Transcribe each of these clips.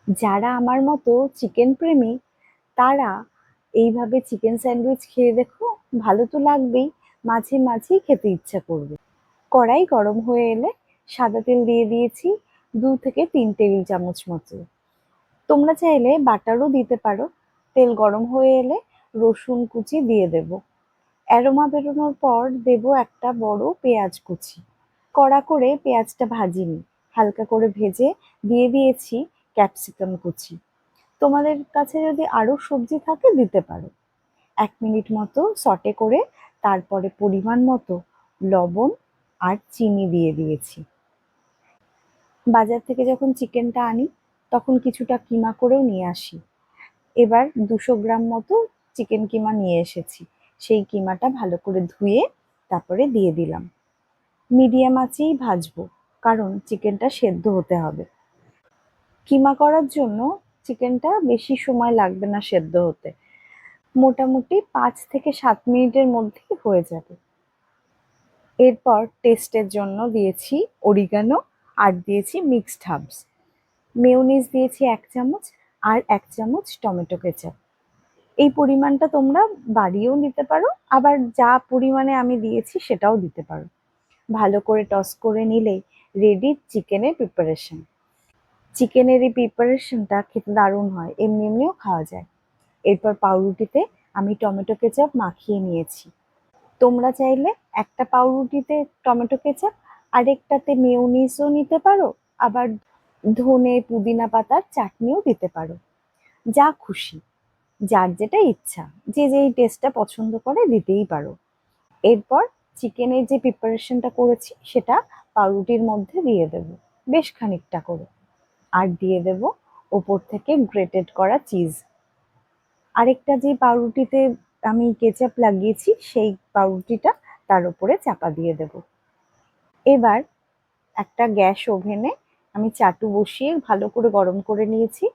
যারা আমার মতো চিকেন প্রেমী তারা এইভাবে চিকেন স্যান্ডউইচ খেয়ে দেখো, ভালো তো লাগবেই, মাঝে মাঝেই খেতে ইচ্ছা করবে। কড়াই গরম হয়ে এলে সাদা তেল দিয়ে দিয়েছি 2 থেকে 3 টেবিল চামচ মতো। তোমরা চাইলে বাটারও দিতে পারো। তেল গরম হয়ে এলে রসুন কুচি দিয়ে দেব। অ্যারোমা বেরোনোর পর দেব একটা বড় পেঁয়াজ কুচি। কড়া করে পেঁয়াজটা ভাজিনি, হালকা করে ভেজে দিয়ে দিয়েছি ক্যাপসিকাম কুচি। তোমাদের কাছে যদি আরো সবজি থাকে দিতে পারো। 1 মিনিট মতো সটে করে তারপরে পরিমাণ মতো লবণ আর চিনি দিয়ে দিয়েছি। বাজার থেকে যখন চিকেনটা আনি তখন কিছুটা কিমা করেও নিয়ে আসি। এবার 200 গ্রাম মতো চিকেন কিমা নিয়ে এসেছি। সেই কিমাটা ভালো করে ধুয়ে তারপরে দিয়ে দিলাম। মিডিয়াম আঁচেই ভাজবো, কারণ চিকেনটা সেদ্ধ হতে হবে। কিমা করার জন্য চিকেনটা বেশি সময় লাগবে না সেদ্ধ হতে, মোটামুটি 5 থেকে 7 মিনিটের মধ্যেই হয়ে যাবে। এরপর টেস্টের জন্য দিয়েছি অরিগানো আর দিয়েছি মিক্সড হার্বস। মেয়োনিজ দিয়েছি 1 চামচ আর 1 চামচ টমেটো কেচাপ। এই পরিমাণটা তোমরা বাড়িয়েও নিতে পারো, আবার যা পরিমাণে আমি দিয়েছি সেটাও দিতে পারো। ভালো করে টস করে নিলেই রেডি চিকেনের প্রিপারেশন। চিকেনের এই প্রিপারেশনটা খেতে দারুণ হয়, এমনি এমনিও খাওয়া যায়। এরপর পাউরুটিতে আমি টমেটো কেচাপ মাখিয়ে নিয়েছি। তোমরা চাইলে একটা পাউরুটিতে টমেটো কেচাপ, আরেকটাতে মেয়োনিজও নিতে পারো, আবার ধনে পুদিনা পাতার চাটনিও দিতে পারো। যা খুশি, যার যেটা ইচ্ছা, যে যেই টেস্টটা পছন্দ করে দিতেই পারো। এরপর চিকেনের যে প্রিপারেশনটা করেছি সেটা পাউরুটির মধ্যে দিয়ে দেব, বেশ খানিকটা করে। আর দিয়ে দেব ওপর থেকে গ্রেটেড করা চিজ। আরেকটা যে পাউরুটিতে আমি কেচাপ লাগিয়েছি সেই পাউরুটিটা তার উপরে চাপা দিয়ে দেব। এবার একটা গ্যাস ওভেনে আমি চাটু বসিয়ে ভালো করে গরম করে নিয়েছি।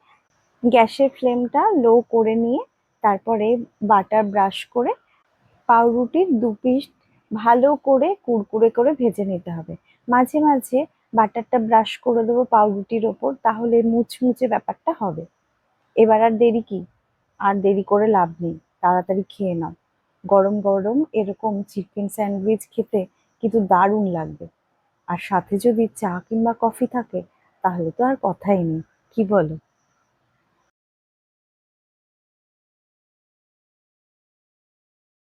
গ্যাসের ফ্লেমটা লো করে নিয়ে তারপরে বাটার ব্রাশ করে পাউরুটির 2 পিস ভালো করে কুড়কুড়ে করে ভেজে নিতে হবে। মাঝে মাঝে বাটারটা ব্রাশ করে দেবো পাউরুটির ওপর, তাহলে মুচমুচে ব্যাপারটা হবে। এবার আর দেরি কি, আর দেরি করে লাভ নেই, তাড়াতাড়ি খেয়ে নাও। গরম গরম এরকম চিকেন স্যান্ডউইচ খেতে কিন্তু দারুণ লাগবে। আর সাথে যদি চা কিংবা কফি থাকে তাহলে তো আর কথাই নেই, কি বলো?